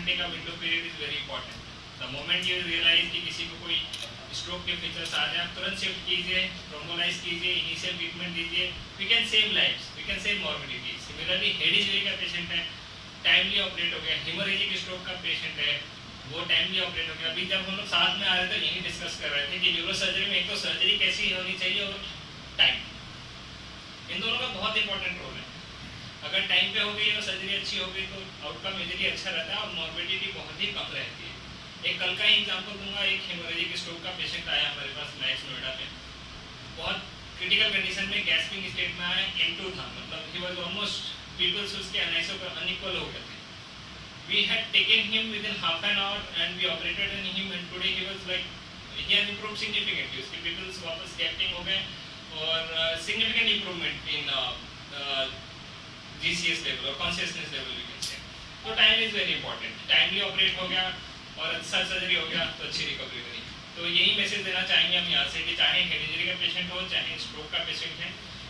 घंटे का window period is very important. The moment you realise कि किसी को कोई स्ट्रोक के फीचर्स आ रहे हैं, आप तुरंत शिफ्ट कीजिए, थ्रोम्बोलाइज कीजिए, इनिशियल ट्रीटमेंट दीजिए। We can save lifes, we can save morbidity. Similarly head injury का पेशेंट है, टाइमली ऑपरेट हो गया। हेमोरेजिक स्ट्रोक का पेशेंट है, वो टाइमली ऑपरेट हो गया। अभी जब हम लोग साथ में आ रहे थे यही डिस्कस कर रहे थे कि न्यूरो सर्जरी में एक तो सर्जरी कैसी होनी चाहिए और टाइम, इन दोनों का बहुत इंपॉर्टेंट रोल है। अगर टाइम पे हो गई और सर्जरी अच्छी हो गई तो आउटकम इजीली अच्छा रहता है और मॉर्बिडिटी बहुत ही कम रहती है। एक कल का ही एग्जांपल दूंगा, एक हेमोरेजिक स्ट्रोक का पेशेंट आया हमारे पास मैक्स नोएडा में, बहुत क्रिटिकल कंडीशन में, गैस्पिंग स्टेट में आया, M2 था, मतलब ही वाज ऑलमोस्ट पीपल्स उसके अनइक्वल हो गए थे। We had taken him within half an hour and we operated on him, and today he was like, he has improved significantly. उसके pupils वापस कैप्टिंग हो गए और significant improvement in GCS level और consciousness level we can say। तो time is very important, timely operate हो गया और अच्छा सर्जरी हो गया तो अच्छी रिकवरी बनी। तो यही मैसेज देना चाहेंगे हम यहाँ से कि चाहे हेड इंजरी का पेशेंट हो, चाहे स्ट्रोक का पेशेंट है,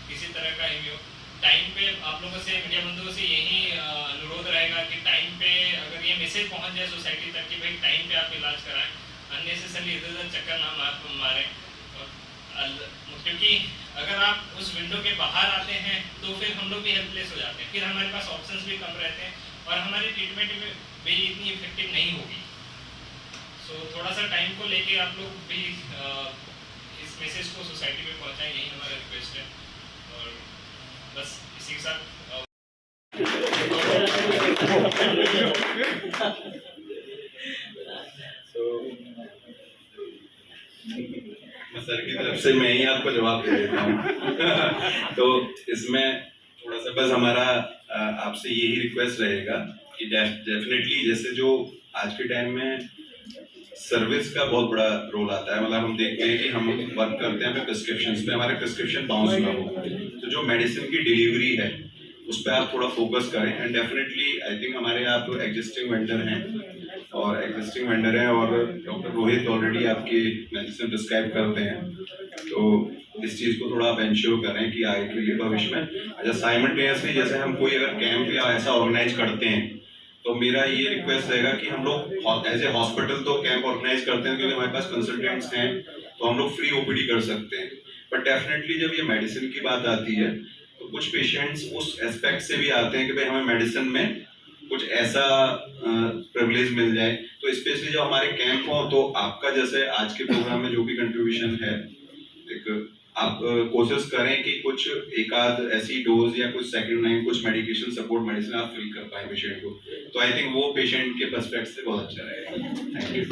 किसी तरह का ही हो, टाइम पे आप लोगों से, मीडिया बंधुओं से यही अनुरोध रहेगा कि टाइम पे अगर ये मैसेज पहुंच जाए सोसाइटी तक कि भाई टाइम पे आप इलाज कराएं, अननेसेसरली इधर उधर चक्कर ना मारें। क्योंकि अगर आप उस विंडो के बाहर आते हैं तो फिर हम लोग भी हेल्पलेस हो जाते हैं, फिर हमारे पास ऑप्शंस भी कम रहते हैं और हमारी ट्रीटमेंट भी इतनी इफेक्टिव नहीं होगी। सो थोड़ा सा टाइम को लेके आप लोग भी इस मैसेज को सोसाइटी में पहुंचाएं, यही हमारा रिक्वेस्ट है। और बस इसी के साथ सर की तरफ से मैं ही आपको जवाब दे देता हूँ। तो इसमें थोड़ा सा बस हमारा आपसे यही रिक्वेस्ट रहेगा कि डेफिनेटली जैसे जो आज के टाइम में सर्विस का बहुत बड़ा रोल आता है, मतलब हम देखते हैं कि हम वर्क करते हैं प्रिस्क्रिप्शन पे, हमारे प्रिस्क्रिप्शन बाउंस ना हो, तो जो मेडिसिन की डिलीवरी है उस पर आप थोड़ा फोकस करें। एंड डेफिनेटली आई थिंक हमारे यहाँ तो एग्जिस्टिंग वेंडर हैं और डॉक्टर रोहित ऑलरेडी आपकी मेडिसिन प्रिस्क्राइब करते हैं, तो इस चीज़ को थोड़ा आप इंश्योर करें कि आगे के लिए भविष्य में अच्छा साइमल्टेनियसली जैसे हम कोई अगर कैंप या ऐसा ऑर्गेनाइज करते हैं तो मेरा ये रिक्वेस्ट रहेगा कि हम लोग एज ए हॉस्पिटल तो कैंप ऑर्गेनाइज करते हैं क्योंकि हमारे पास कंसल्टेंट्स हैं तो हम लोग फ्री ओपीडी कर सकते हैं, बट डेफिनेटली जब ये मेडिसिन की बात आती है तो कुछ पेशेंट्स उस एस्पेक्ट से भी आते हैं कि भाई हमें मेडिसिन में कुछ ऐसा प्रिविलेज मिल जाए। तो स्पेशली जब हमारे कैंप हो तो आपका जैसे आज के प्रोग्राम में जो भी कंट्रीब्यूशन है, एक आप कोशिश करें कि कुछ एक आध ऐसी डोज या कुछ सेकंड लाइन कुछ मेडिकेशन सपोर्ट मेडिसिन आप फ्री कर पाए पेशेंट को, तो आई थिंक वो पेशेंट के पर्सपेक्टिव से बहुत अच्छा रहेगा। Thank you.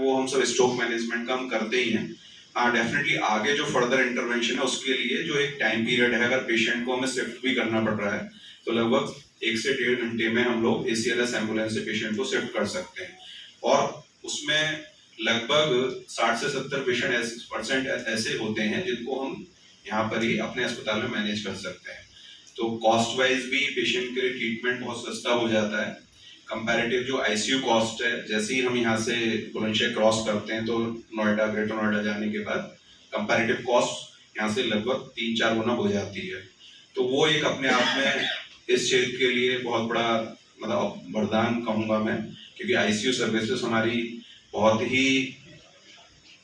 वो हम सब स्ट्रोक मैनेजमेंट का हम करते ही हैं। हाँ, डेफिनेटली आगे जो फर्दर इंटरवेंशन है उसके लिए जो एक टाइम पीरियड है, अगर पेशेंट को हमें शिफ्ट भी करना पड़ रहा है तो लगभग 1 से 1.5 घंटे में हम लोग ACLS एम्बुलेंस से पेशेंट को शिफ्ट कर सकते हैं और उसमें लगभग 60 से 70% ऐसे होते हैं जिनको हम यहाँ पर ही अपने अस्पताल में मैनेज कर सकते हैं। तो कॉस्ट वाइज भी पेशेंट के लिए ट्रीटमेंट बहुत सस्ता हो जाता है। कंपैरेटिव जो ICU कॉस्ट है, जैसे ही हम यहाँ से बुलंदशहर क्रॉस करते हैं तो नोएडा, ग्रेटर नोएडा जाने के बाद कंपैरेटिव कॉस्ट यहाँ से लगभग 3-4 गुना हो जाती है। तो वो एक अपने आप में इस क्षेत्र के लिए बहुत बड़ा मतलब वरदान कहूँगा मैं, क्योंकि ICU सर्विसेज हमारी बहुत ही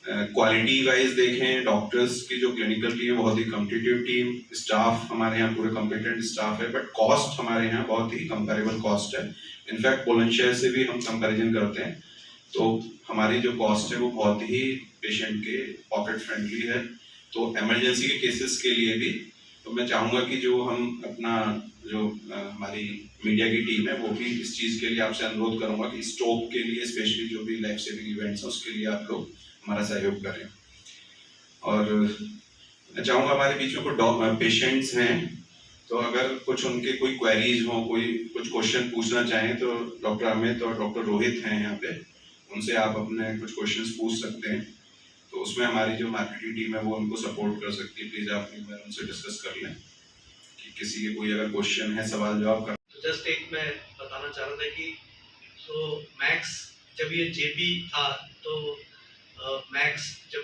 क्वालिटी वाइज देखें, डॉक्टर्स की जो क्लिनिकल टीम है बहुत ही कॉम्पिटिटिव टीम, स्टाफ हमारे यहाँ पूरे कॉम्पिटेंट स्टाफ है, बट कॉस्ट हमारे यहाँ बहुत ही कंपेरेबल कॉस्ट है। इनफैक्ट बुलंदशहर से भी हम कंपैरिजन करते हैं तो हमारी जो कॉस्ट है वो बहुत ही पेशेंट के पॉकेट फ्रेंडली है। तो इमरजेंसी के केसेस के लिए भी तो मैं चाहूँगा कि जो हम अपना जो हमारी मीडिया की टीम है वो भी इस चीज़ के लिए आपसे अनुरोध करूँगा कि स्ट्रोक के लिए स्पेशली जो भी लाइफ सेविंग इवेंट्स हैं उसके लिए आप लोग हमारा सहयोग करें। और मैं चाहूँगा हमारे बीच में कुछ पेशेंट्स हैं तो अगर कुछ उनके कोई क्वेरीज हो, कोई कुछ क्वेश्चन पूछना चाहें तो डॉक्टर अमित और डॉक्टर रोहित हैं यहाँ पे, उनसे आप अपने कुछ क्वेश्चंस पूछ सकते हैं। तो उसमें हमारी जो मार्केटिंग टीम है वो उनको सपोर्ट कर सकती है। प्लीज़ आप एक बार उनसे डिस्कस कर लें कि किसी के कोई अगर क्वेश्चन है, सवाल जवाब कर। तो जस्ट एक मैं बताना चाह रहा था कि तो मैक्स जब ये JP था तो मैक्स जब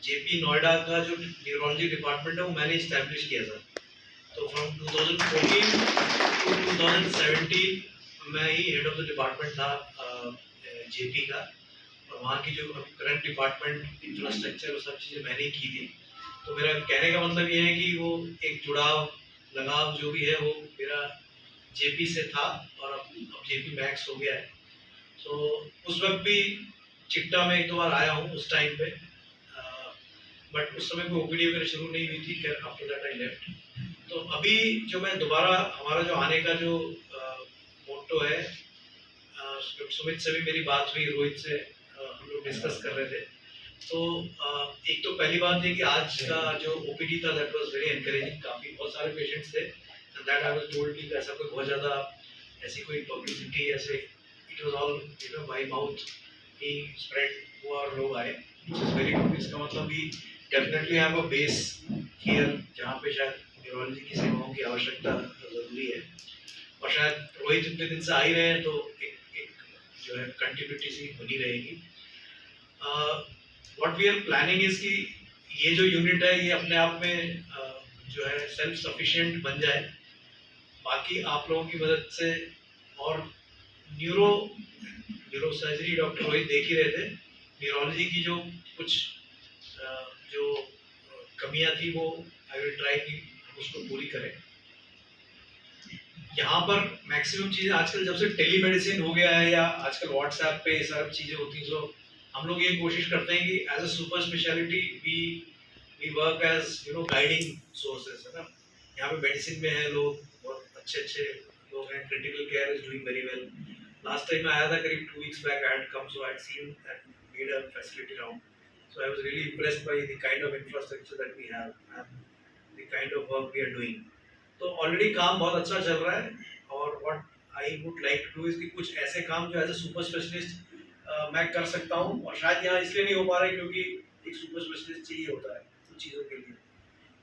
JP नोएडा का जो न्यूरोलॉजी डिपार्टमेंट है वो मैंने इस्टेब्लिश किया था। तो फ्रॉम 2014 टू 2017 मैं ही हेड ऑफ द डिपार्टमेंट था जेपी का, और वहाँ की जो करंट डिपार्टमेंट इंफ्रास्ट्रक्चर और सब चीज़ें मैंने ही की थी। तो मेरा कहने का मतलब ये है कि वो एक जुड़ाव लगाव जो भी है वो मेरा जेपी से था, और अब जेपी मैक्स हो गया है। तो उस वक्त भी चिट्टा में एक दो बार आया हूँ उस टाइम पे, बट उस समय कोई ओपीडी वगैरह शुरू नहीं हुई थी। खैर आफ्टर दैट आई लेफ्ट। तो अभी जो मैं दोबारा हमारा जो आने का जो मोटो है, सुमित से भी मेरी बात हुई, रोहित से हम लोग डिस्कस कर रहे थे। तो एक तो पहली बात है कि आज का जो ओपीडी था दैट वाज वेरी एनकरेजिंग, काफ़ी बहुत सारे पेशेंट्स थे, and that I was told कि ऐसा कोई बहुत ज़्यादा ऐसी कोई पब्लिसिटी ऐसे, it was all bye mouth he spread हुआ और लोग आए, व्हिच इज वेरी गुड। इसका मतलब भी definitely have a base here जहाँ पे शायद न्यूरोलॉजी की सेवाओं की आवश्यकता ज़रूरी है, और शायद रोहित इतने दिन से आ ही रहे हैं तो एक जो है कंटिन्यूटी सी बनी रहेगी। What we are planning is कि ये जो यूनिट है ये अपने आप में जो है सेल्फ सफिशिएंट बन जाए, बाकी आप लोगों की मदद से, और न्यूरो सर्जरी डॉक्टर रोहित देख ही रहे थे, न्यूरोलॉजी की जो कुछ जो कमियां थी वो आई विल ट्राई कि हम उसको पूरी करें। यहाँ पर मैक्सिमम चीज़ें आजकल जब से टेलीमेडिसिन हो गया है या आजकल व्हाट्सएप पे सब चीज़ें होती हैं, तो हम लोग ये कोशिश करते हैं कि as a super speciality we work as guiding sources, है ना। यहाँ पे मेडिसिन में है लोग, बहुत अच्छे लोग हैं, critical care is doing very well. Last time मैं आया था करीब 2 weeks back, I had come, so I had seen and made a facility around. So I was really impressed by the kind of infrastructure that we have and the kind of work we are doing. तो already काम बहुत अच्छा चल रहा है, और what I would like to do is कि कुछ ऐसे काम जो एज अ सुपर स्पेशलिस्ट मैं कर सकता हूँ, और शायद यहाँ इसलिए नहीं हो पा रहा है क्योंकि एक सुपर स्पेशलिस्ट चाहिए होता है कुछ चीज़ों के लिए।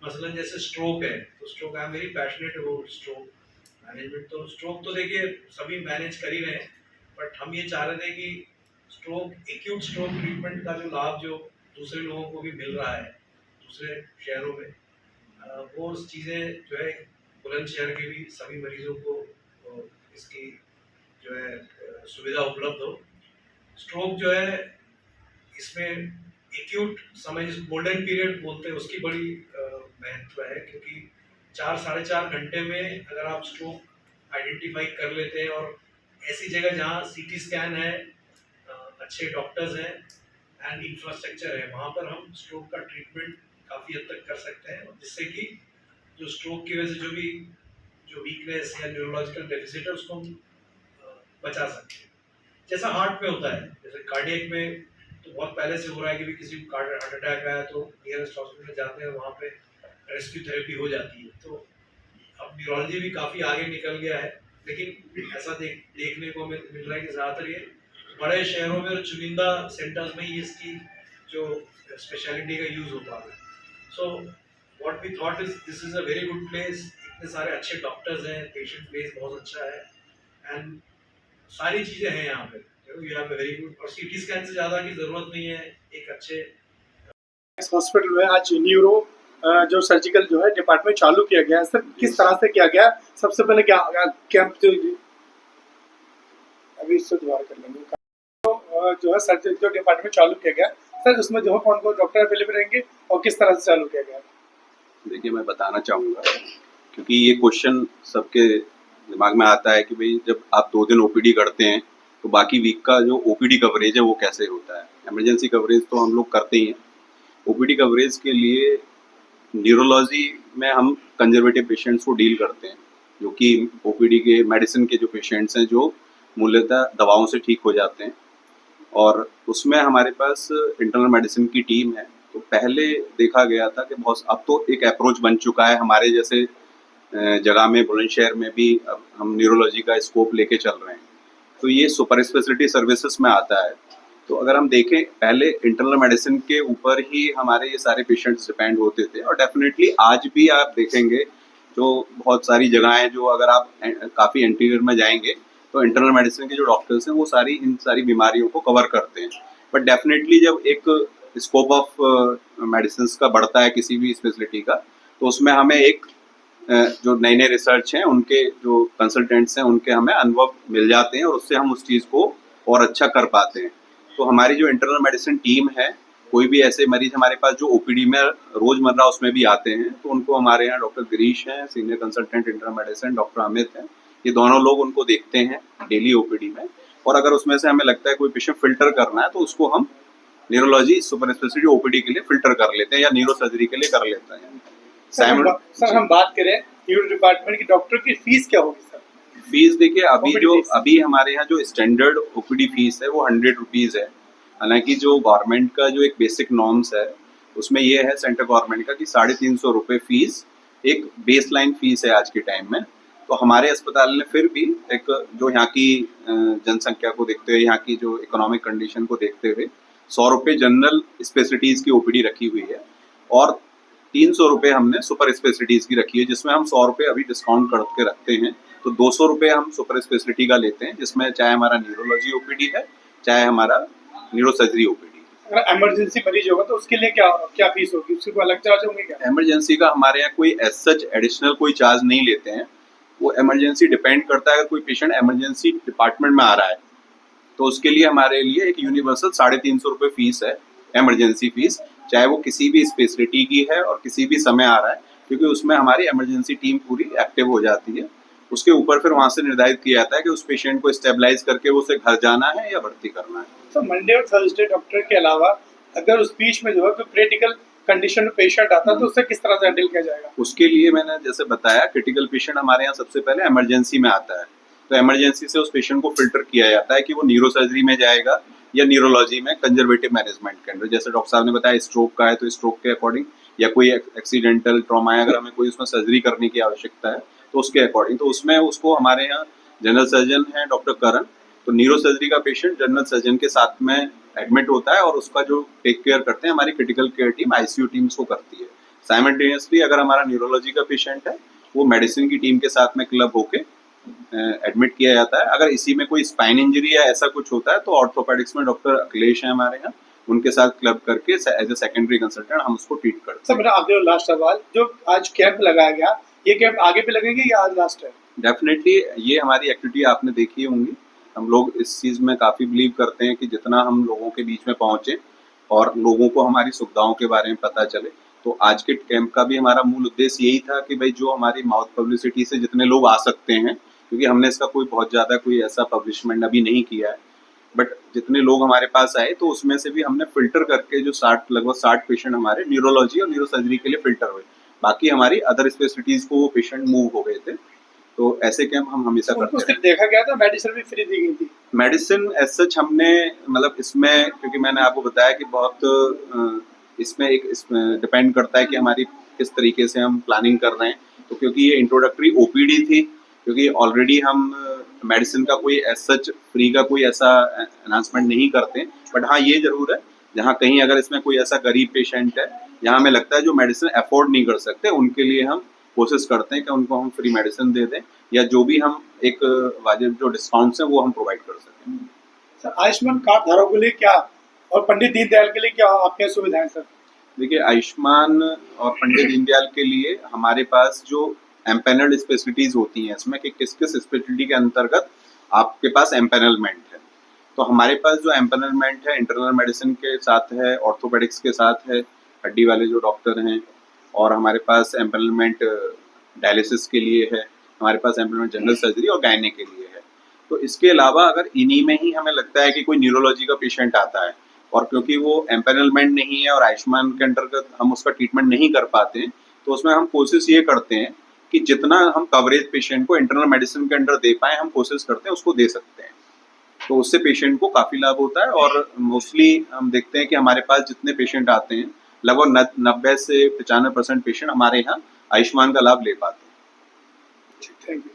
मसलन जैसे स्ट्रोक है, तो stroke I am very passionate about stroke management. तो स्ट्रोक तो देखिए सभी मैनेज कर ही रहे हैं, बट हम ये चाह रहे थे कि स्ट्रोक एक्यूट स्ट्रोक ट्रीटमेंट का जो लाभ जो दूसरे लोगों को भी मिल रहा है दूसरे शहरों में, वो चीज़ें जो है बुलंदशहर के भी सभी मरीजों को इसकी जो है सुविधा उपलब्ध हो। स्ट्रोक जो है इसमें एक्यूट समय जिस गोल्डन पीरियड बोलते हैं उसकी बड़ी महत्व है, क्योंकि 4-4.5 घंटे में अगर आप स्ट्रोक आइडेंटिफाई कर लेते हैं, और ऐसी जगह जहाँ सीटी स्कैन है, अच्छे डॉक्टर्स हैं एंड इंफ्रास्ट्रक्चर है, वहाँ पर हम स्ट्रोक का ट्रीटमेंट काफ़ी हद तक कर सकते हैं, जिससे कि जो स्ट्रोक की वजह से जो वीकनेस या न्यूरोलॉजिकल डेफिसिट है उसको हम बचा सकते हैं। जैसा हार्ट में होता है, जैसे कार्डियक में तो बहुत पहले से हो रहा है कि भी किसी को हार्ट अटैक आया तो नियरेस्ट हॉस्पिटल जाते हैं, वहाँ पे रेस्क्यू थेरेपी हो जाती है। तो अब न्यूरोलॉजी भी काफ़ी आगे निकल गया है, लेकिन ऐसा देखने को मिल रहा है कि ज़्यादातर ये बड़े शहरों में और चुनिंदा सेंटर्स में ही इसकी जो स्पेशलिटी का यूज़ हो पा रहा है। So what we thought is this is a very good place, इतने सारे अच्छे डॉक्टर्स हैं, पेशेंट बेस बहुत अच्छा है, एंड सारी चीज़ें हैं यहाँ पे, you have a very good, और सीटी स्कैन से ज़्यादा की ज़रूरत नहीं है एक अच्छे इस हॉस्पिटल में। आज न्यूरो जो सर्जिकल जो है डिपार्टमेंट चालू किया गया है, सर किस तरह से किया गया? सबसे पहले क्या कैंप अभी इससे दोबारा कर लेंगे। तो जो है सर्जरी जो डिपार्टमेंट चालू किया गया सर, उसमें जो है कौन कौन डॉक्टर अवेलेबल रहेंगे और किस तरह से चालू किया गया? देखिए, मैं बताना चाहूँगा, क्योंकि ये क्वेश्चन सबके दिमाग में आता है कि भाई जब आप 2 दिन ओपीडी करते हैं तो बाकी वीक का जो ओपीडी कवरेज है वो कैसे होता है। इमरजेंसी कवरेज तो हम लोग करते ही हैं, ओपीडी कवरेज के लिए न्यूरोलॉजी में हम कंजर्वेटिव पेशेंट्स को डील करते हैं, जो कि ओपीडी के मेडिसिन के जो पेशेंट्स हैं जो मूलतः दवाओं से ठीक हो जाते हैं, और उसमें हमारे पास इंटरनल मेडिसिन की टीम है। तो पहले देखा गया था कि बहुत, अब तो एक अप्रोच बन चुका है हमारे जैसे जगह में, बुलंदशहर में भी अब हम न्यूरोलॉजी का स्कोप लेके चल रहे हैं, तो ये सुपर स्पेशलिटी सर्विसेज में आता है। तो अगर हम देखें, पहले इंटरनल मेडिसिन के ऊपर ही हमारे ये सारे पेशेंट्स डिपेंड होते थे, और डेफिनेटली आज भी आप देखेंगे जो बहुत सारी जगह हैं, जो अगर आप काफ़ी इंटीरियर में जाएंगे तो इंटरनल मेडिसिन के जो डॉक्टर्स हैं वो इन सारी बीमारियों को कवर करते हैं। बट डेफिनेटली जब एक स्कोप ऑफ मेडिसिन का बढ़ता है किसी भी स्पेशलिटी का, तो उसमें हमें एक जो नए नए रिसर्च हैं, उनके जो कंसल्टेंट्स हैं, उनके हमें अनुभव मिल जाते हैं, और उससे हम उस चीज़ को और अच्छा कर पाते हैं। तो हमारी जो इंटरनल मेडिसिन टीम है, कोई भी ऐसे मरीज हमारे पास जो ओपीडी में रोजमर्रा उसमें भी आते हैं, तो उनको हमारे यहाँ डॉक्टर गिरीश हैं, senior consultant internal medicine, doctor Amit हैं, ये दोनों लोग उनको देखते हैं डेली ओपीडी में। और अगर उसमें से हमें लगता है कोई पेशेंट फिल्टर करना है तो उसको हम न्यूरोलॉजी सुपर स्पेशलिटी ओपीडी के लिए फिल्टर कर लेते हैं या न्यूरो सर्जरी के लिए कर लेते हैं। सर हम बात करें न्यूरो डिपार्टमेंट की डॉक्टर की फीस क्या होगी सर? फीस देखिए OPD फीस। अभी हमारे यहाँ जो स्टैंडर्ड ओपीडी फीस है वो 100 रुपीज़ है। हालांकि जो गवर्नमेंट का जो एक बेसिक नॉर्म्स है उसमें ये है सेंट्रल गवर्नमेंट का कि 350 रुपये फीस एक बेस लाइन फीस है आज के टाइम में। तो हमारे अस्पताल ने फिर भी एक जो यहाँ की जनसंख्या को देखते हुए, यहाँ की जो इकोनॉमिक कंडीशन को देखते हुए 100 रुपये जनरल स्पेशलिटीज़ की ओपीडी रखी हुई है और 300 रुपये हमने सुपर स्पेशलिटीज़ की रखी है, जिसमें हम 100 रुपये अभी डिस्काउंट करके रखते हैं। तो 200 रुपये हम सुपर स्पेशलिटी का लेते हैं, जिसमें चाहे हमारा न्यूरोलॉजी ओपीडी है चाहे हमारा न्यूरो सर्जरी ओपीडी। अगर इमरजेंसी मरीज होगा तो उसके लिए क्या क्या फीस होगी? उसके कोई अलग चार्ज होंगे क्या? इमरजेंसी का हमारे यहाँ कोई एज सच एडिशनल कोई चार्ज नहीं लेते हैं। वो इमरजेंसी डिपेंड करता है, अगर कोई पेशेंट इमरजेंसी डिपार्टमेंट में आ रहा है तो उसके लिए हमारे लिए एक यूनिवर्सल 350 रुपये फीस है इमरजेंसी फीस, चाहे वो किसी भी स्पेशलिटी की है और किसी भी समय आ रहा है, क्योंकि उसमें हमारी इमरजेंसी टीम पूरी एक्टिव हो जाती है। उसके ऊपर फिर वहाँ से निर्धारित किया जाता है कि उस पेशेंट को स्टेबलाइज करके उसे घर जाना है या भर्ती करना है। तो मंडे और थर्सडे डॉक्टर के अलावा अगर उस बीच में जो है कोई क्रिटिकल कंडीशन में पेशेंट आता है तो उससे किस तरह से हैंडल किया जाएगा? उसके लिए मैंने जैसे बताया, क्रिटिकल पेशेंट हमारे यहाँ सबसे पहले इमरजेंसी में आता है, तो इमरजेंसी से उस पेशेंट को फिल्टर किया जाता है कि वो न्यूरो सर्जरी में जाएगा या न्यूरोलॉजी में कंजर्वेटिव मैनेजमेंट के अंदर। जैसे डॉक्टर साहब ने बताया स्ट्रोक का है तो स्ट्रोक के अकॉर्डिंग, या कोई एक्सीडेंटल ट्रॉमा है, अगर हमें कोई उसमें सर्जरी करने की आवश्यकता है तो उसके अकॉर्डिंग। तो उसमें उसको हमारे यहाँ जनरल सर्जन है डॉक्टर करण, तो न्यूरो सर्जरी का पेशेंट जनरल सर्जन के साथ में एडमिट होता है और उसका जो टेक केयर करते हैं हमारी critical care team ICU team उसको करती है। साइमल्टेनियसली अगर हमारा न्यूरोलॉजी का पेशेंट है वो मेडिसिन की टीम के साथ में क्लब होके एडमिट किया जाता है। अगर इसी में कोई स्पाइन इंजरी या ऐसा कुछ होता है तो ऑर्थोपेडिक्स में डॉक्टर अखिलेश हैं हमारे यहाँ, उनके साथ क्लब करके एज ए सेकेंडरी कंसल्टेंट हम उसको ट्रीट करते हैं। सर मेरा आपसे लास्ट सवाल, जो आज कैंप लगाया गया, ये कैंप आगे भी लगेंगे या आज लास्ट है? डेफिनेटली ये हमारी एक्टिविटी आपने देखी होंगी। हम लोग इस चीज़ में काफ़ी बिलीव करते हैं कि जितना हम लोगों के बीच में पहुँचे और लोगों को हमारी सुविधाओं के बारे में पता चले, तो आज के कैंप का भी हमारा मूल उद्देश्य यही था कि भाई जो हमारी माउथ पब्लिसिटी से जितने लोग आ सकते हैं, क्योंकि हमने इसका कोई बहुत ज़्यादा कोई ऐसा पब्लिशमेंट अभी नहीं किया है, बट जितने लोग हमारे पास आए तो उसमें से भी हमने फिल्टर करके जो लगभग 60 पेशेंट हमारे न्यूरोलॉजी और न्यूरो सर्जरी के लिए फिल्टर हुए, बाकी हमारी अदर स्पेशलिटीज़ को वो पेशेंट मूव हो गए थे। तो ऐसे कैंप हम हमेशा करते हैं। सिर्फ देखा गया था, मेडिसिन भी फ्री दी गई थी? मेडिसिन एज सच हमने मतलब इसमें, क्योंकि मैंने आपको बताया कि बहुत इसमें डिपेंड करता है कि हमारी किस तरीके से हम प्लानिंग कर रहे हैं। तो क्योंकि ये इंट्रोडक्टरी ओपीडी थी, क्योंकि ऑलरेडी हम मेडिसिन का कोई एज सच फ्री का कोई ऐसा अनाउंसमेंट नहीं करते, बट हाँ ये जरूर है जहाँ कहीं अगर इसमें कोई ऐसा गरीब पेशेंट है जहाँ हमें लगता है जो मेडिसिन अफोर्ड नहीं कर सकते, उनके लिए हम कोशिश करते हैं कि उनको हम फ्री मेडिसिन दे दें या जो भी हम एक वाजिब जो डिस्काउंट्स हैं वो हम प्रोवाइड कर सकें। सर आयुष्मान कार्ड धारकों के लिए क्या और पंडित दीनदयाल के लिए क्या आपके सुविधाएं सर? देखिए, आयुष्मान और पंडित दीनदयाल के लिए हमारे पास जो एम्पैनल्ड स्पेशलिटीज़ होती हैं, इसमें कि किस किस स्पेशलिटी के अंतर्गत आपके पास एम्पैनलमेंट है। तो हमारे पास जो एम्पैनलमेंट है इंटरनल मेडिसिन के साथ है, ऑर्थोपेडिक्स के साथ है, हड्डी वाले जो डॉक्टर हैं, और हमारे पास एम्पैनलमेंट डायलिसिस के लिए है, हमारे पास एम्पैनलमेंट जनरल सर्जरी और गायने के लिए है। तो इसके अलावा अगर इन्हीं में ही हमें लगता है कि कोई न्यूरोलॉजी का पेशेंट आता है और क्योंकि वो एम्पैनलमेंट नहीं है और आयुष्मान के अंतर्गत हम उसका ट्रीटमेंट नहीं कर पाते हैं, तो उसमें हम कोशिश ये करते हैं कि जितना हम कवरेज पेशेंट को इंटरनल मेडिसिन के अंडर दे पाएँ, हम कोशिश करते हैं उसको दे सकते हैं। तो उससे पेशेंट को काफ़ी लाभ होता है और मोस्टली हम देखते हैं कि हमारे पास जितने पेशेंट आते हैं लगभग 90 से 95% पेशेंट हमारे यहाँ आयुष्मान का लाभ ले पाते हैं। Thank you.